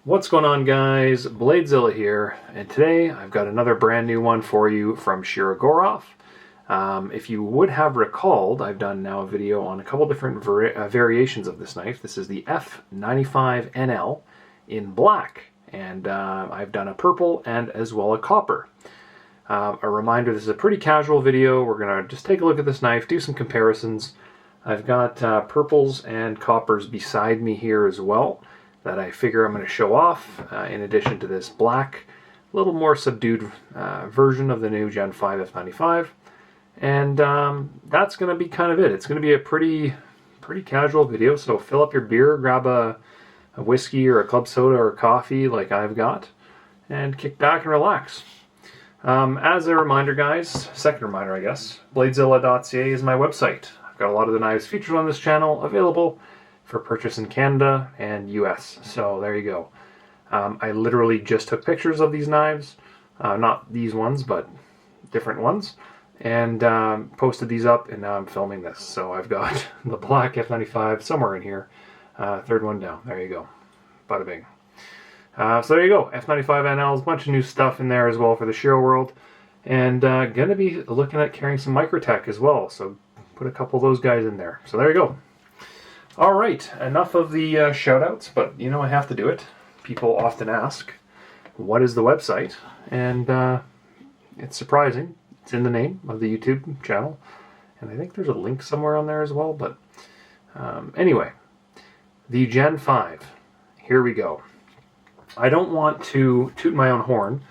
What's going on, guys? BladeZilla here, and today I've got another brand new one for you from Shirogorov. If you would have recalled, I've done now a video on a couple different variations of this knife. This is the F95NL in black, and I've done a purple and as well a copper. A reminder, this is a pretty casual video. We're going to just take a look at this knife, do some comparisons. I've got purples and coppers beside me here as well that I figure I'm going to show off, in addition to this black, a little more subdued version of the new Gen 5 F95. And that's going to be kind of it. It's going to be a pretty casual video, so fill up your beer, grab a whiskey or a club soda or coffee like I've got, and kick back and relax. As a reminder, guys, second reminder I guess, BladeZilla.ca is my website. I've got a lot of the knives featured on this channel available for purchase in Canada and US. So there you go. I literally just took pictures of these knives, not these ones, but different ones, and posted these up, and now I'm filming this. So I've got the black F95 somewhere in here, third one down. There you go. Bada bing. So there you go. F95NL, a bunch of new stuff in there as well for the Shiro world, and gonna be looking at carrying some Microtech as well. So put a couple of those guys in there. So there you go. Alright, enough of the shout-outs, but you know I have to do it. People often ask, what is the website? And it's surprising. It's in the name of the YouTube channel. And I think there's a link somewhere on there as well. But anyway, the Gen 5. Here we go. I don't want to toot my own horn,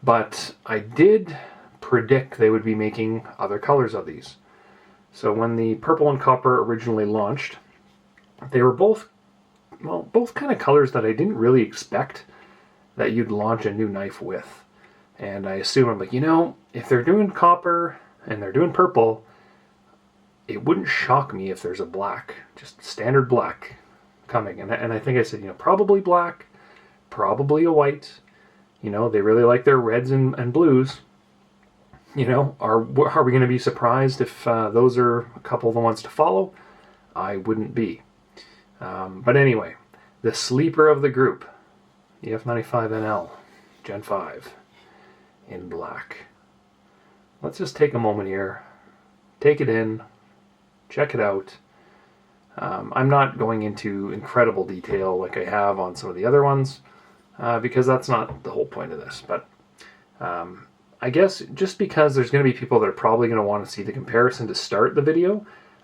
but I did predict they would be making other colors of these. So when the purple and copper originally launched, they were both kind of colors that I didn't really expect that you'd launch a new knife with. And I assume, I'm like, you know, if they're doing copper and they're doing purple, it wouldn't shock me if there's a black, just standard black coming. And I think I said, you know, probably black, probably a white. You know, they really like their reds and blues. You know, are we going to be surprised if those are a couple of the ones to follow? I wouldn't be. But anyway, the sleeper of the group, the F95NL Gen 5 in black. Let's just take a moment here, take it in, check it out. I'm not going into incredible detail like I have on some of the other ones, because that's not the whole point of this. But I guess just because there's going to be people that are probably going to want to see the comparison to start the video,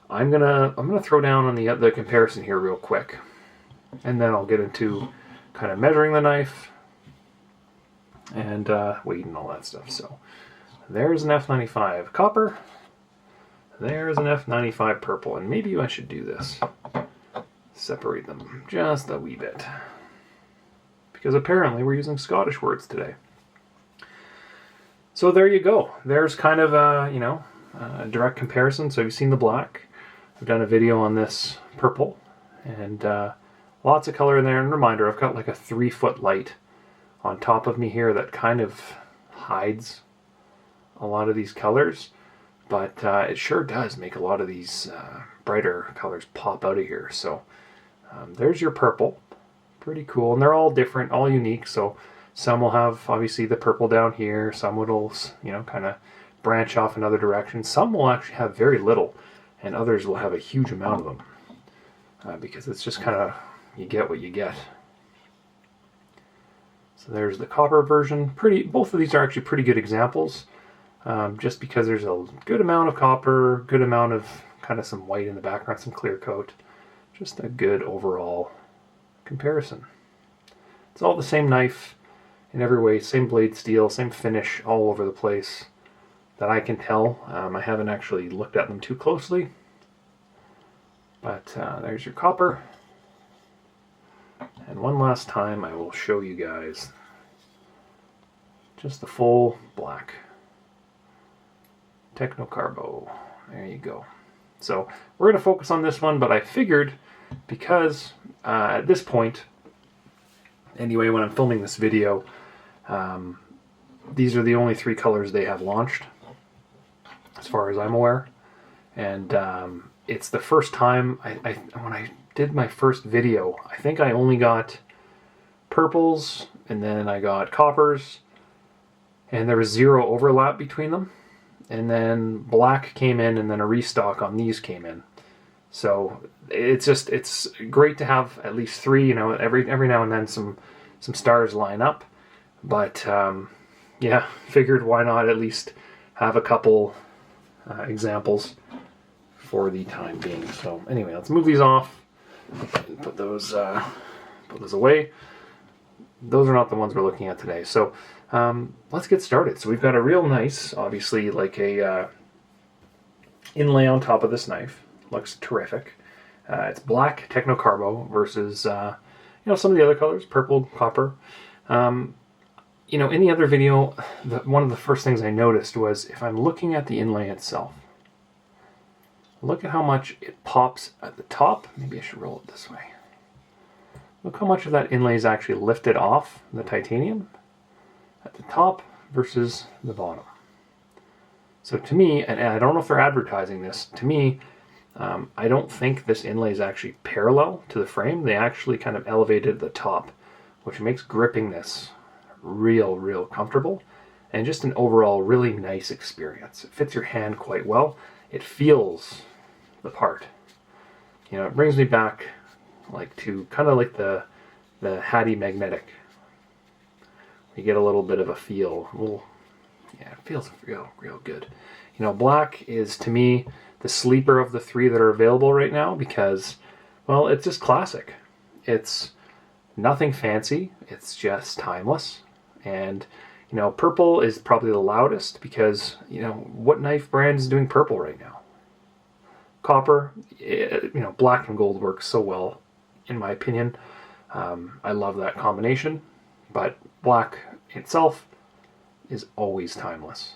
I'm gonna throw down on the comparison here real quick, and then I'll get into kind of measuring the knife and weight and all that stuff. So there's an F95 copper, there's an F95 purple, and maybe I should do this, separate them just a wee bit, because apparently we're using Scottish words today. So there you go. There's kind of a direct comparison. So you've seen the black. I've done a video on this purple, and lots of color in there. And reminder, I've got like a 3-foot light on top of me here that kind of hides a lot of these colors, but it sure does make a lot of these brighter colors pop out of here. So there's your purple. Pretty cool. And they're all different, all unique. So some will have obviously the purple down here. Some will, you know, kind of branch off in other directions. Some will actually have very little, and others will have a huge amount of them, because it's just kind of, you get what you get. So there's the copper version. Both of these are actually pretty good examples, just because there's a good amount of copper, good amount of kind of some white in the background, some clear coat. Just a good overall comparison. It's all the same knife in every way, same blade steel, same finish all over the place. That I can tell. I haven't actually looked at them too closely, but there's your copper. And one last time I will show you guys just the full black Techno Carbo. There you go. So we're going to focus on this one, but I figured because at this point, anyway, when I'm filming this video, these are the only 3 colors they have launched, as far as I'm aware, and it's the first time when I did my first video, I think I only got purples, and then I got coppers, and there was zero overlap between them. And then black came in, and then a restock on these came in. So it's great to have at least three. You know, every now and then some stars line up. But yeah, figured why not at least have a couple examples for the time being. So anyway, let's move these off and put those away. Those are not the ones we're looking at today. So let's get started. So we've got a real nice, obviously like a inlay on top of this knife. Looks terrific. It's black Technocarbo versus you know, some of the other colors, purple, copper. You know, in the other video, one of the first things I noticed was if I'm looking at the inlay itself, look at how much it pops at the top. Maybe I should roll it this way. Look how much of that inlay is actually lifted off the titanium at the top versus the bottom. So to me, and I don't know if they're advertising this, to me, I don't think this inlay is actually parallel to the frame. They actually kind of elevated the top, which makes gripping this real comfortable and just an overall really nice experience. It fits your hand quite well. It feels the part. You know, it brings me back like to kind of like the Hattie Magnetic. You get a little bit of a feel. Yeah, it feels real good. You know, black is to me the sleeper of the three that are available right now because, well, it's just classic. It's nothing fancy. It's just timeless. And, you know, purple is probably the loudest because, you know, what knife brand is doing purple right now? Copper, you know, black and gold works so well, in my opinion. I love that combination, but black itself is always timeless.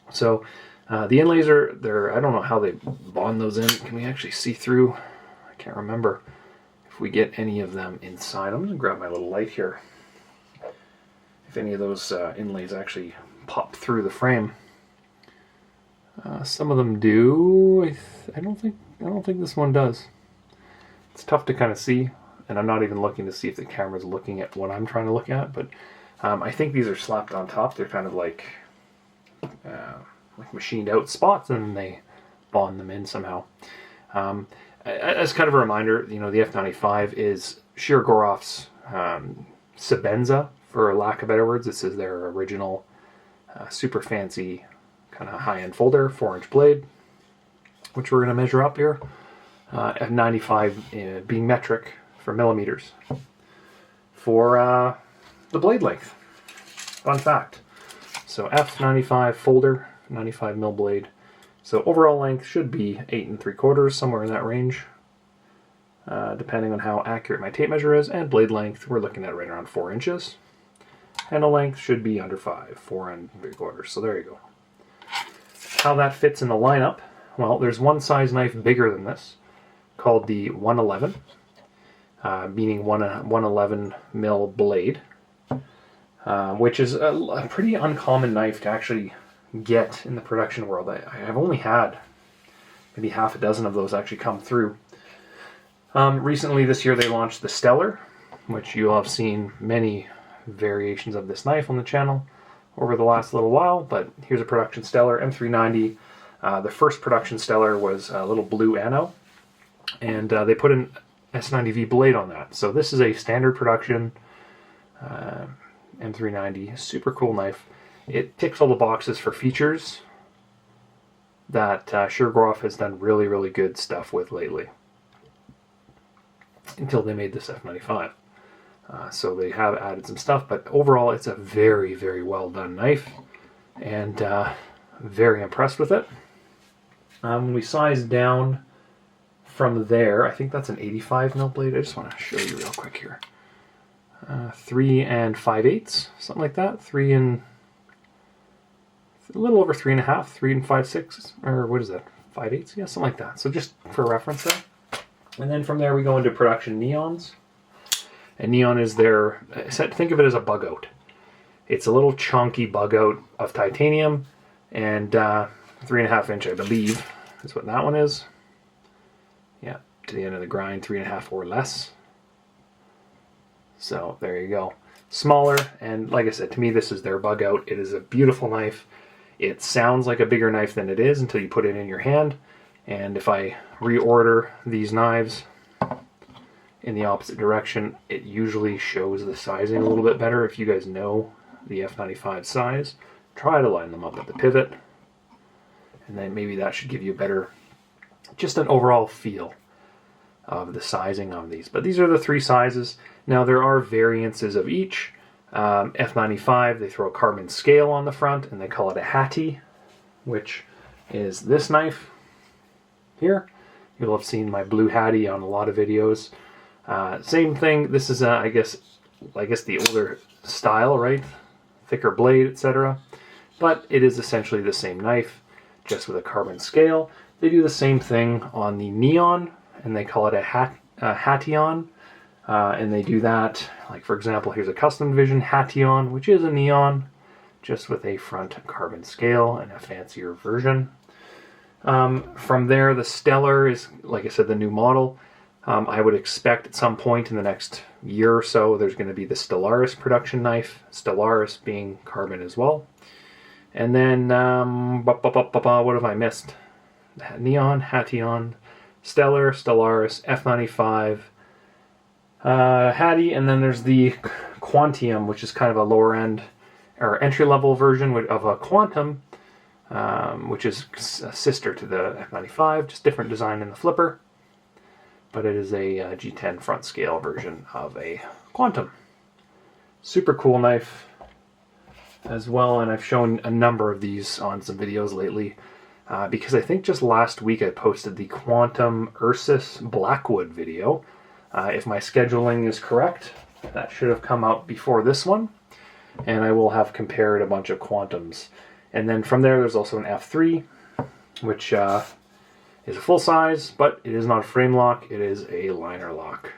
So the inlays I don't know how they bond those in. Can we actually see through? I can't remember if we get any of them inside. I'm going to grab my little light here. If any of those inlays actually pop through the frame. Some of them do. I don't think this one does. It's tough to kind of see, and I'm not even looking to see if the camera's looking at what I'm trying to look at, but I think these are slapped on top. They're kind of like machined out spots, and they bond them in somehow. As kind of a reminder, you know, the F95 is Shirogorov's Sebenza, for lack of better words. This is their original super fancy kind of high-end folder, 4-inch blade, which we're going to measure up here. F95 being metric for millimeters for the blade length. Fun fact. So F95 folder, 95 mil blade. So overall length should be 8 3/4, somewhere in that range, depending on how accurate my tape measure is. And blade length, we're looking at right around 4 inches. Handle length should be under 5, 4 3/4. So there you go. How that fits in the lineup? Well, there's one size knife bigger than this, called the 111, meaning 111 mil blade, which is a pretty uncommon knife to actually get in the production world. I've only had maybe half a dozen of those actually come through. Recently this year they launched the Stellar, which you'll have seen many variations of this knife on the channel over the last little while, but here's a production Stellar M390. The first production Stellar was a little blue ano, and they put an S90V blade on that. So this is a standard production M390, super cool knife. It ticks all the boxes for features that Shirogorov has done really good stuff with lately, until they made this F95. So they have added some stuff, but overall it's a very well done knife, and very impressed with it. When we size down from there, I think that's an 85 mil blade. I just want to show you real quick here. 3 5/8, something like that. A little over 3 1/2, 3 5/6, or what is that? 5/8, yeah, something like that. So just for reference there. And then from there we go into production neons. And neon is their, think of it as a bug out. It's a little chunky bug out of titanium, and 3 1/2 inch, I believe, is what that one is. Yeah, to the end of the grind, 3 1/2 or less. So there you go. Smaller, and like I said, to me this is their bug out. It is a beautiful knife. It sounds like a bigger knife than it is until you put it in your hand. And if I reorder these knives in the opposite direction, it usually shows the sizing a little bit better. If you guys know the F95 size, try to line them up at the pivot, and then maybe that should give you a better, just an overall feel of the sizing of these. But these are the three sizes. Now there are variances of each. F95, they throw a carbon scale on the front and they call it a hattie, which is this knife here. You'll have seen my blue hattie on a lot of videos. Same thing. This is I guess the older style, right? Thicker blade, etc. But it is essentially the same knife, just with a carbon scale. They do the same thing on the Neon, and they call it a Hattion. And they do that, like for example, here's a custom vision Hattion, which is a Neon, just with a front carbon scale and a fancier version. From there, the Stellar is, like I said, the new model. I would expect at some point in the next year or so, there's going to be the Stellaris production knife, Stellaris being carbon as well. And then, what have I missed? Neon, Hattion, Stellar, Stellaris, F95, Hattie, and then there's the Quantium, which is kind of a lower end, or entry-level version of a Quantum, which is a sister to the F95, just different design in the flipper. But it is a G10 front scale version of a Quantum. Super cool knife as well, and I've shown a number of these on some videos lately, because I think just last week I posted the Quantum Ursus Blackwood video. If my scheduling is correct, that should have come out before this one, and I will have compared a bunch of Quantums. And then from there, there's also an F3, which is a full size, but it is not a frame lock, it is a liner lock.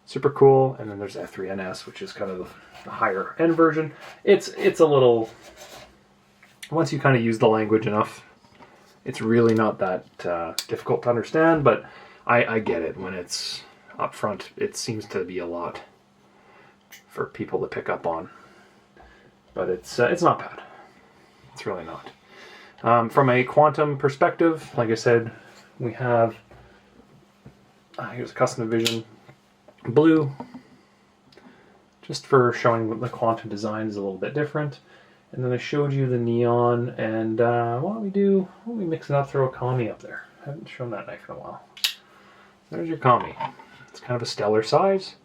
Super cool. And then there's F3NS, which is kind of the higher end version. It's a little, once you kind of use the language enough, it's really not that difficult to understand, but I get it. When it's up front, it seems to be a lot for people to pick up on. But it's not bad. It's really not. From a Quantum perspective, like I said, we have, here's a custom vision blue, just for showing what the Quantum design is a little bit different. And then I showed you the Neon, and why don't we mix it up, throw a Kami up there. I haven't shown that knife in a while. There's your Kami. It's kind of a stellar size,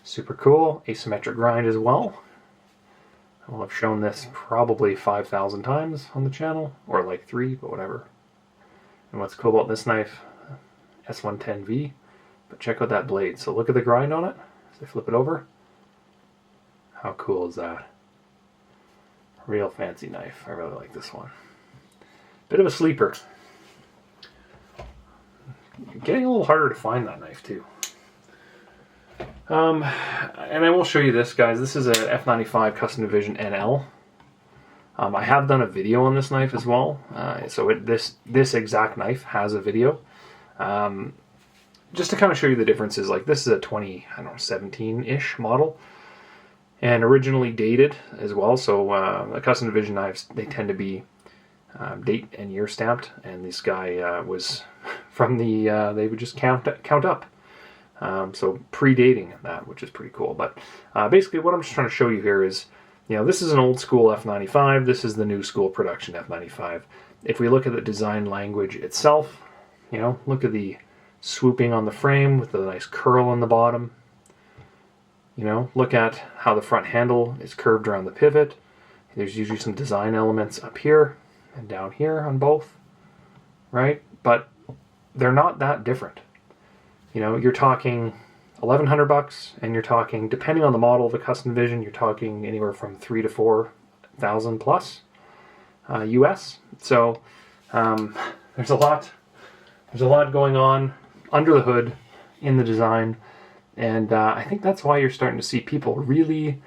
super cool, asymmetric grind as well. I'll have shown this probably 5,000 times on the channel, or like 3, but whatever. And what's cool about this knife, S110V, but check out that blade. So look at the grind on it as I flip it over. How cool is that? Real fancy knife. I really like this one. Bit of a sleeper. Getting a little harder to find that knife too. And I will show you this, guys. This is a F95 Custom Division NL. I have done a video on this knife as well. So this exact knife has a video. Just to kind of show you the differences, like this is a 2017-ish model, and originally dated as well. So the Custom Division knives, they tend to be date and year stamped, and this guy was from the, they would just count up. So predating that, which is pretty cool. But basically what I'm just trying to show you here is, this is an old school F95, this is the new school production F95. If we look at the design language itself, look at the swooping on the frame with the nice curl on the bottom. Look at how the front handle is curved around the pivot. There's usually some design elements up here and down here on both, right? But they're not that different. You're talking $1,100, and you're talking, depending on the model of the Custom Vision, you're talking anywhere from $3,000 to $4,000 plus US. So there's a lot going on under the hood in the design, and I think that's why you're starting to see people really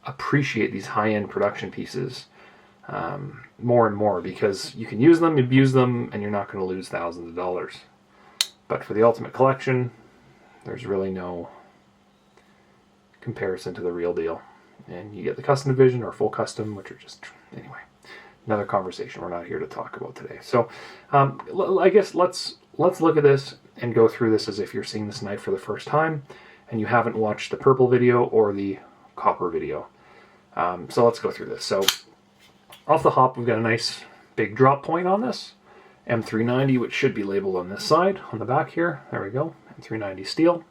appreciate these high-end production pieces more and more, because you can use them, abuse them, and you're not going to lose thousands of dollars. But for the ultimate collection, there's really no comparison to the real deal. And you get the custom division or full custom, which are just, anyway, another conversation we're not here to talk about today. So I guess let's look at this and go through this as if you're seeing this knife for the first time and you haven't watched the purple video or the copper video. So let's go through this. So off the hop, we've got a nice big drop point on this. M390, which should be labeled on this side, on the back here. There we go, M390 steel.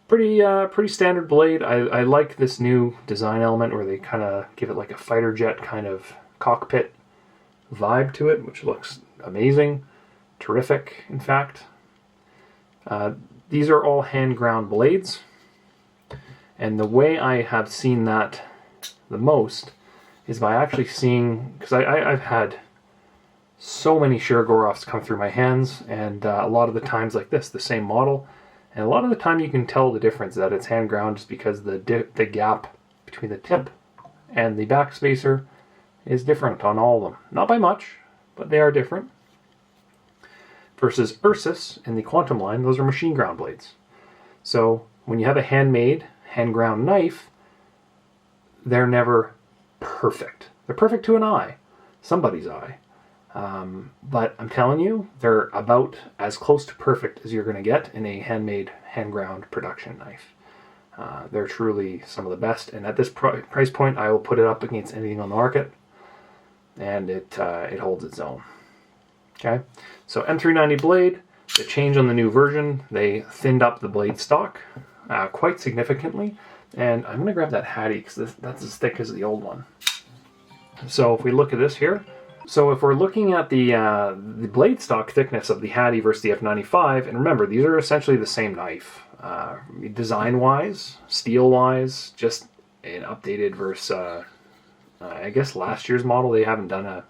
Pretty standard blade. I like this new design element where they kind of give it like a fighter jet kind of cockpit vibe to it, which looks amazing, terrific, in fact. These are all hand ground blades, and the way I have seen that the most is by actually seeing, because I've had so many Shirogorovs come through my hands, and a lot of the times like this, the same model, and a lot of the time you can tell the difference that it's hand ground just because the gap between the tip and the back spacer is different on all of them. Not by much, but they are different. Versus Ursus in the Quantum line, those are machine ground blades. So when you have a handmade, hand ground knife, they're never perfect. They're perfect to an eye, somebody's eye. But I'm telling you, they're about as close to perfect as you're going to get in a handmade, hand-ground production knife. They're truly some of the best, and at this price point, I will put it up against anything on the market, and it holds its own. Okay, so M390 blade, the change on the new version, they thinned up the blade stock quite significantly, and I'm going to grab that Hattie because that's as thick as the old one. So if we look at this here, so if we're looking at the blade stock thickness of the Hattie versus the F95, and remember, these are essentially the same knife. Design-wise, steel-wise, just an updated versus, I guess, last year's model. They haven't done a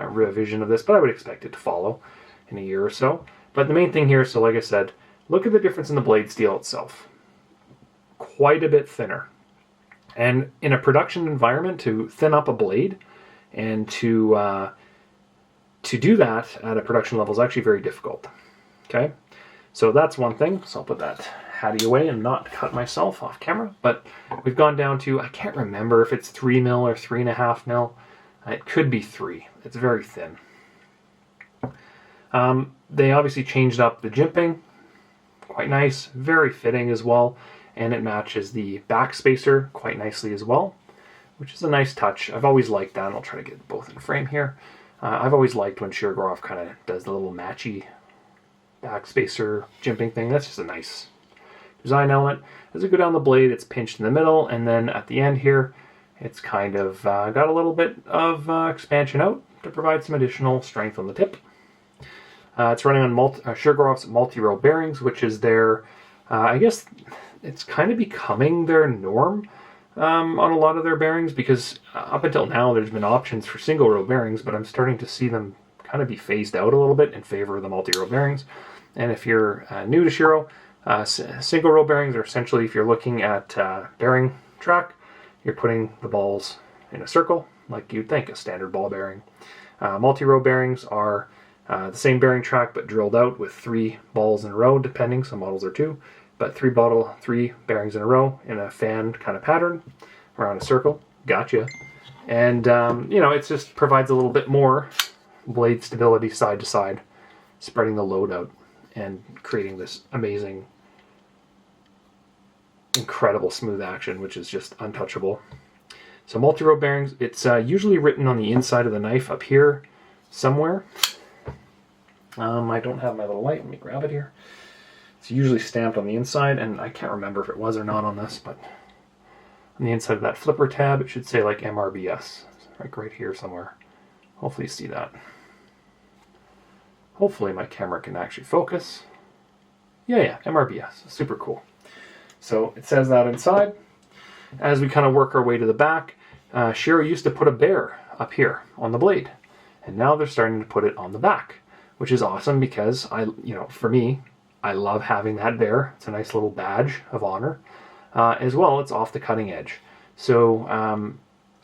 revision of this, but I would expect it to follow in a year or so. But the main thing here, so like I said, look at the difference in the blade steel itself. Quite a bit thinner. And in a production environment, to thin up a blade, and to do that at a production level is actually very difficult. Okay, so that's one thing. So I'll put that Hattie away and not cut myself off camera. But we've gone down to, I can't remember if it's 3 mil or 3.5 mil. It could be 3. It's very thin. They obviously changed up the jimping. Quite nice, very fitting as well, and it matches the back spacer quite nicely as well, which is a nice touch. I've always liked that, and I'll try to get both in frame here. I've always liked when Shirogorov kind of does the little matchy backspacer jimping thing. That's just a nice design element. As we go down the blade, it's pinched in the middle, and then at the end here, it's kind of got a little bit of expansion out to provide some additional strength on the tip. It's running on Shirogorov's multi-row bearings, which is their, I guess it's kind of becoming their norm. On a lot of their bearings, because up until now there's been options for single row bearings, but I'm starting to see them kind of be phased out a little bit in favor of the multi-row bearings. And if you're new to Shiro, single row bearings are essentially, if you're looking at bearing track, you're putting the balls in a circle like you'd think a standard ball bearing. Multi-row bearings are the same bearing track but drilled out with 3 balls in a row, depending. Some models are 2. But 3 bearings in a row in a fan kind of pattern around a circle. Gotcha. And, you know, it just provides a little bit more blade stability side to side, spreading the load out and creating this amazing, incredible smooth action, which is just untouchable. So multi-row bearings, it's usually written on the inside of the knife up here somewhere. I don't have my little light. Let me grab it here. It's usually stamped on the inside, and I can't remember if it was or not on this, but on the inside of that flipper tab, it should say like MRBS, like right here somewhere. Hopefully you see that. Hopefully my camera can actually focus. Yeah, MRBS, super cool. So it says that inside. As we kind of work our way to the back, Shiro used to put a bear up here on the blade, and now they're starting to put it on the back, which is awesome because for me, I love having that bear. It's a nice little badge of honor. As well, it's off the cutting edge. So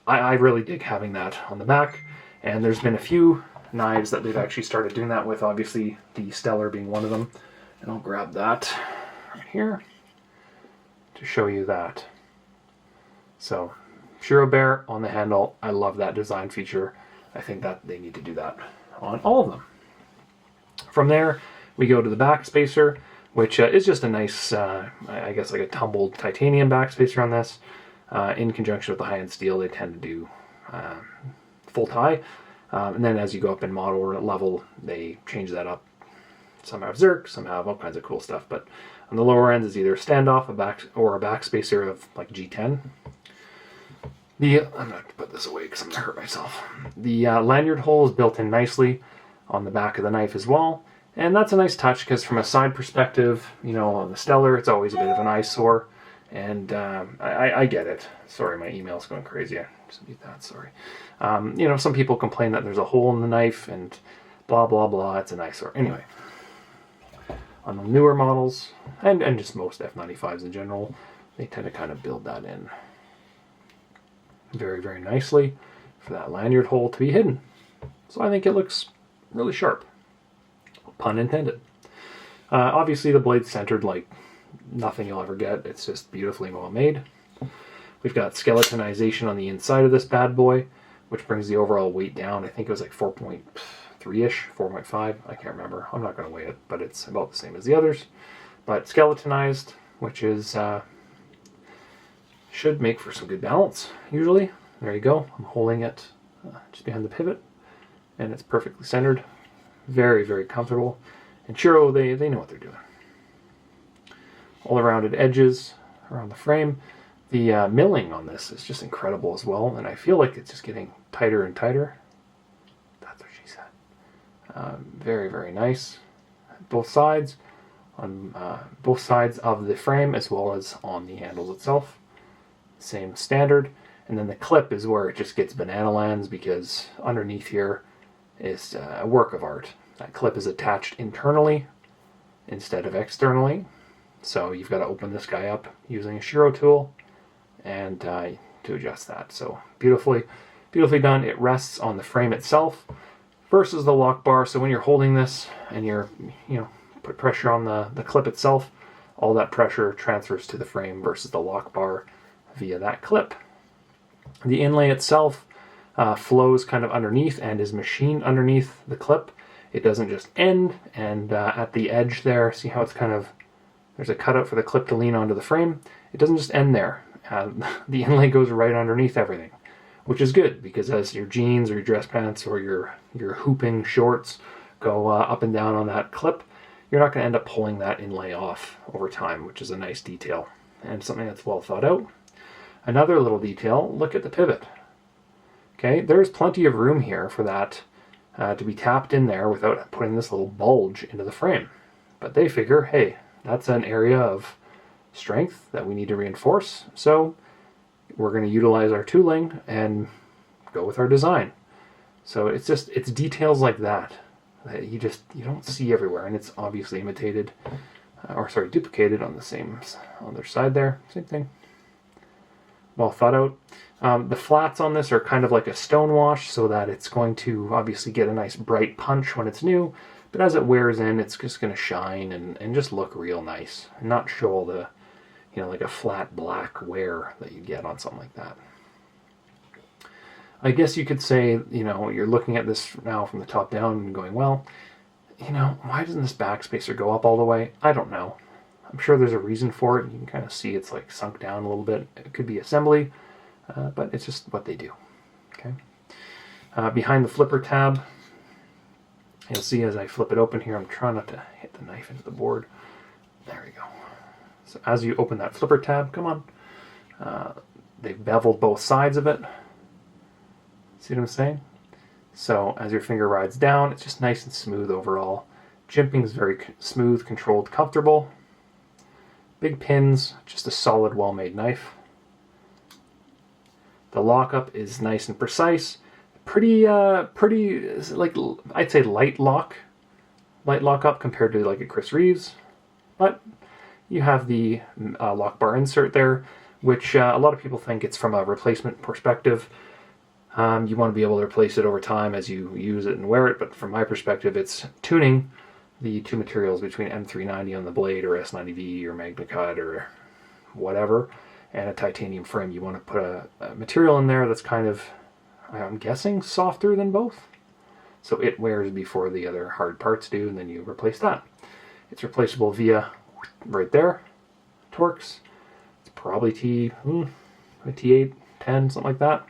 I really dig having that on the back. And there's been a few knives that they've actually started doing that with, obviously the Stellar being one of them. And I'll grab that right here. to show you that. So, Shiro Bear on the handle. I love that design feature. I think that they need to do that on all of them. From there, we go to the back spacer, which is just a nice, I guess like a tumbled titanium back spacer on this. In conjunction with the high-end steel, they tend to do full tie. And then as you go up in model level, they change that up. Some have Zerk, some have all kinds of cool stuff. But on the lower end is either standoff, a back spacer of like G10. I'm going to put this away because I'm going to hurt myself. The lanyard hole is built in nicely on the back of the knife as well. And that's a nice touch because from a side perspective, you know, on the Stellar, it's always a bit of an eyesore. And I get it. Sorry, my email's going crazy. I just mute that, sorry. You know, some people complain that there's a hole in the knife and blah, blah, blah. It's an eyesore. Anyway, on the newer models, and just most F95s in general, they tend to kind of build that in very, very nicely for that lanyard hole to be hidden. So I think it looks really sharp. Pun intended. Obviously the blade's centered like nothing you'll ever get. It's just beautifully well made. We've got skeletonization on the inside of this bad boy, which brings the overall weight down. I think it was like 4.3-ish, 4.5. I can't remember. I'm not going to weigh it, but it's about the same as the others. But skeletonized, which is should make for some good balance, usually. There you go. I'm holding it just behind the pivot, and it's perfectly centered. Very, very comfortable. And Shiro, they know what they're doing. All the rounded edges around the frame. The milling on this is just incredible as well, and I feel like it's just getting tighter and tighter. That's what she said. Very, very nice. Both sides, on both sides of the frame as well as on the handles itself. Same standard. And then the clip is where it just gets banana lands because underneath here is a work of art. That clip is attached internally instead of externally. So you've got to open this guy up using a Shiro tool and to adjust that. So beautifully done. It rests on the frame itself versus the lock bar. So when you're holding this and you're, put pressure on the clip itself, all that pressure transfers to the frame versus the lock bar via that clip. The inlay itself flows kind of underneath and is machined underneath the clip. It doesn't just end, and at the edge there, see how it's kind of, there's a cutout for the clip to lean onto the frame. It doesn't just end there. The inlay goes right underneath everything, which is good because as your jeans or your dress pants or your hooping shorts go up and down on that clip, you're not going to end up pulling that inlay off over time, which is a nice detail and something that's well thought out. Another little detail, look at the pivot. Okay, there's plenty of room here for that to be tapped in there without putting this little bulge into the frame. But they figure, hey, that's an area of strength that we need to reinforce, so we're going to utilize our tooling and go with our design. So it's details like that you don't see everywhere, and it's obviously duplicated on the other side there. Same thing. Well thought out. The flats on this are kind of like a stone wash so that it's going to obviously get a nice bright punch when it's new, but as it wears in, it's just going to shine and just look real nice and not show all the, like a flat black wear that you get on something like that. I guess you could say, you're looking at this now from the top down and going, well, why doesn't this backspacer go up all the way? I don't know. I'm sure there's a reason for it. You can kind of see it's like sunk down a little bit. It could be assembly, but it's just what they do. Okay. Behind the flipper tab, you'll see as I flip it open here, I'm trying not to hit the knife into the board. There we go. So as you open that flipper tab, come on, they've beveled both sides of it. See what I'm saying? So as your finger rides down, it's just nice and smooth overall. Jimping is very smooth, controlled, comfortable. Big pins, just a solid, well-made knife. The lockup is nice and precise. Pretty, like, I'd say light lockup compared to like a Chris Reeves. But you have the lock bar insert there, which a lot of people think it's from a replacement perspective. You want to be able to replace it over time as you use it and wear it, but from my perspective, it's tuning the two materials between M390 on the blade or S90V or MagnaCut or whatever, and a titanium frame. You want to put a material in there that's kind of, I'm guessing, softer than both, so it wears before the other hard parts do, and then you replace that. It's replaceable via right there, Torx. It's probably T8, 10, something like that,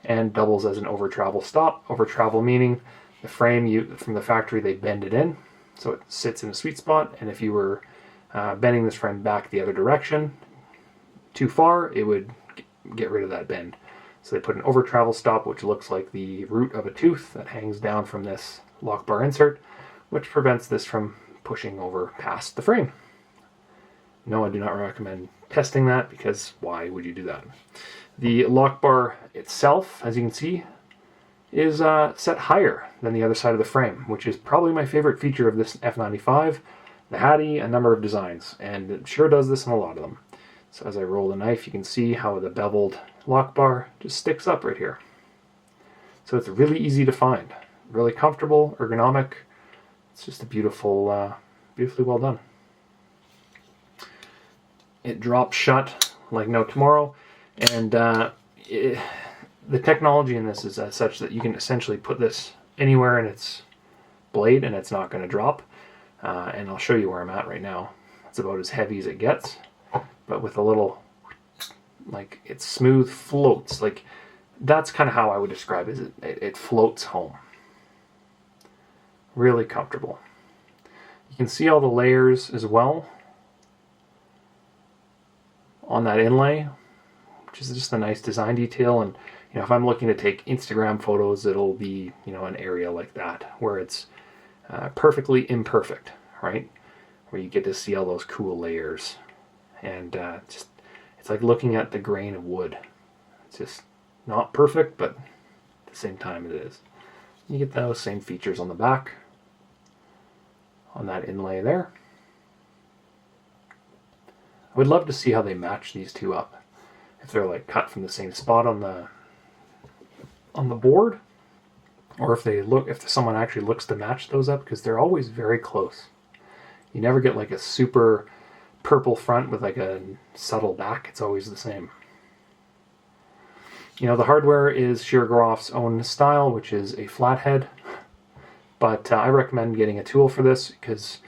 and doubles as an over travel stop. Over travel meaning the frame, from the factory, they bend it in so it sits in a sweet spot, and if you were bending this frame back the other direction too far, it would get rid of that bend. So they put an over travel stop, which looks like the root of a tooth that hangs down from this lock bar insert, which prevents this from pushing over past the frame. No, I do not recommend testing that, because why would you do that? The lock bar itself, as you can see, is set higher than the other side of the frame, which is probably my favorite feature of this F95. The Hattie, a number of designs, and it sure does this in a lot of them. So as I roll the knife, you can see how the beveled lock bar just sticks up right here. So it's really easy to find, really comfortable, ergonomic. It's just a beautiful, beautifully well done. It drops shut like no tomorrow, and the technology in this is as such that you can essentially put this anywhere in its blade and it's not going to drop. And I'll show you where I'm at right now. It's about as heavy as it gets, but with a little, like, it's smooth, floats. Like, that's kind of how I would describe it. It floats home. Really comfortable. You can see all the layers as well on that inlay, which is just a nice design detail. And if I'm looking to take Instagram photos, it'll be an area like that where it's perfectly imperfect, right? Where you get to see all those cool layers, and it's like looking at the grain of wood. It's just not perfect, but at the same time it is. You get those same features on the back, on that inlay there. I would love to see how they match these two up. If they're like cut from the same spot on the board, or if someone actually looks to match those up, because they're always very close. You never get like a super purple front with like a subtle back. It's always the same. The hardware is Shirogorov's own style, which is a flathead, but I recommend getting a tool for this, because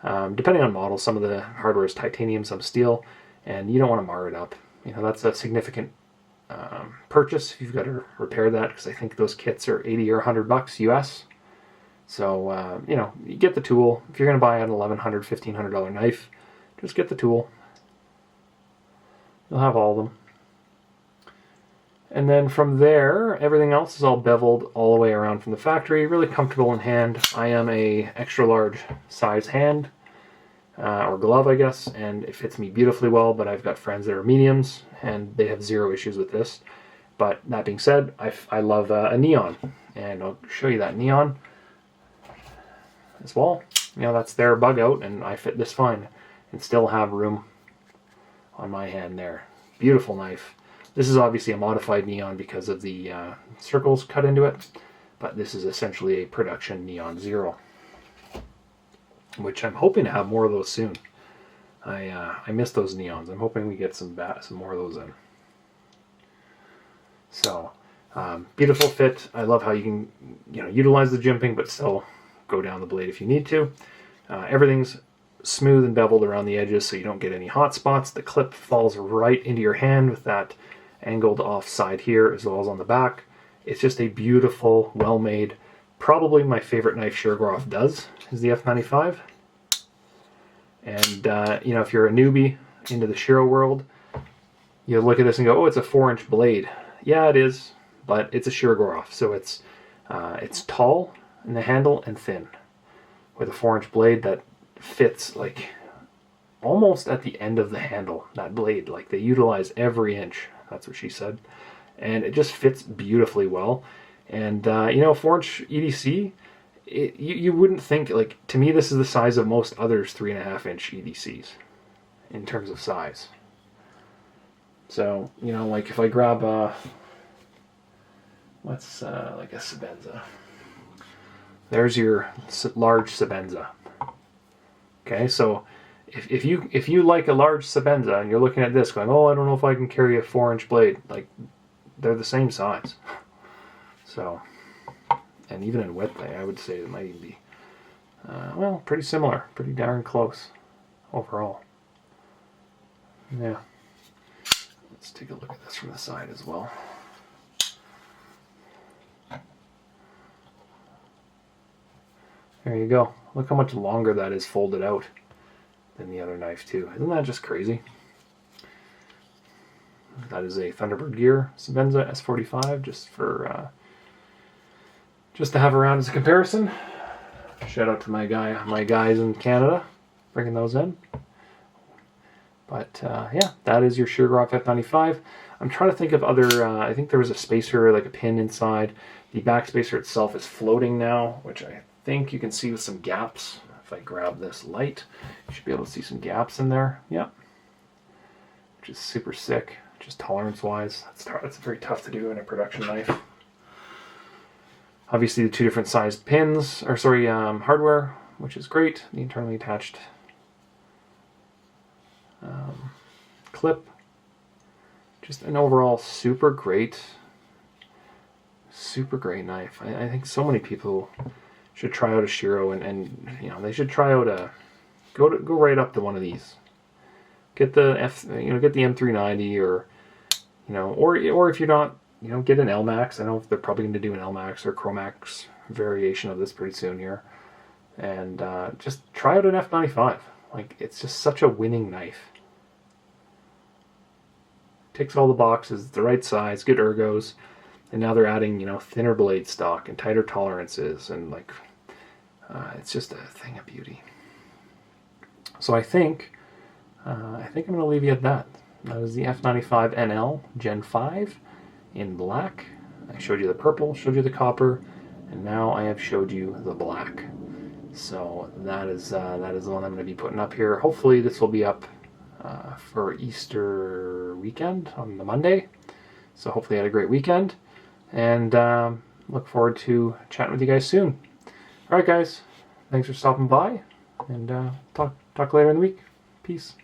depending on model, some of the hardware is titanium, some steel, and you don't want to mar it up. That's a significant purchase if you've got to repair that, because I think those kits are 80 or 100 bucks US. So you get the tool. If you're going to buy an $1,100, $1,500 knife, just get the tool. You'll have all of them. And then from there, everything else is all beveled all the way around from the factory. Really comfortable in hand. I am a extra large size hand, or glove, I guess, and it fits me beautifully well, but I've got friends that are mediums, and they have zero issues with this. But that being said, I love a neon, and I'll show you that neon as well. That's their bug out, and I fit this fine, and still have room on my hand there. Beautiful knife. This is obviously a modified neon because of the circles cut into it, but this is essentially a production Neon Zero, which I'm hoping to have more of those soon. I miss those neons. I'm hoping we get some more of those in. So, beautiful fit. I love how you can utilize the jimping, but still go down the blade if you need to. Everything's smooth and beveled around the edges, so you don't get any hot spots. The clip falls right into your hand with that angled off side here, as well as on the back. It's just a beautiful, well-made, probably my favorite knife Shirogorov does is the F95. And if you're a newbie into the Shiro world, you look at this and go, oh, it's a 4-inch blade. Yeah, it is, but it's a Shirogorov, so it's tall in the handle and thin, with a 4-inch blade that fits like almost at the end of the handle. That blade, like, they utilize every inch. That's what she said, and it just fits beautifully well. And 4-inch EDC, you wouldn't think, like, to me this is the size of most others 3.5-inch EDCs in terms of size. So like if I grab like a Sebenza, there's your large Sebenza. Okay, so if you like a large Sebenza and you're looking at this going, oh, I don't know if I can carry a 4-inch blade, like they're the same size. So, and even in wet play, I would say it might even be well, pretty similar, pretty darn close overall. Yeah. Let's take a look at this from the side as well. There you go. Look how much longer that is folded out than the other knife too. Isn't that just crazy? That is a Thunderbird Gear Sebenza S45, just to have around as a comparison. Shout out to my guys in Canada, bringing those in. But yeah, that is your Shirogorov F95. I'm trying to think of other. I think there was a spacer, like a pin inside. The back spacer itself is floating now, which I think you can see with some gaps. If I grab this light, you should be able to see some gaps in there. Yep, which is super sick. Just tolerance-wise, that's very tough to do in a production knife. Obviously, the two different sized pins, or sorry, hardware, which is great. The internally attached clip. Just an overall super great knife. I think so many people should try out a Shiro, and you know, they should try out a go right up to one of these. Get the get the M390, or or if you're not, get an LMAX. I know they're probably going to do an LMAX or Chromax variation of this pretty soon here, and just try out an F95. Like, it's just such a winning knife. Ticks all the boxes, the right size, good ergos, and now they're adding thinner blade stock and tighter tolerances, and like it's just a thing of beauty. So I think I'm going to leave you at that. That is the F95NL Gen 5 in black. I showed you the purple, showed you the copper, and now I have showed you the black. So that is the one I'm going to be putting up here. Hopefully this will be up for Easter weekend on the Monday. So hopefully you had a great weekend, and look forward to chatting with you guys soon. All right, guys, thanks for stopping by, and talk later in the week. Peace.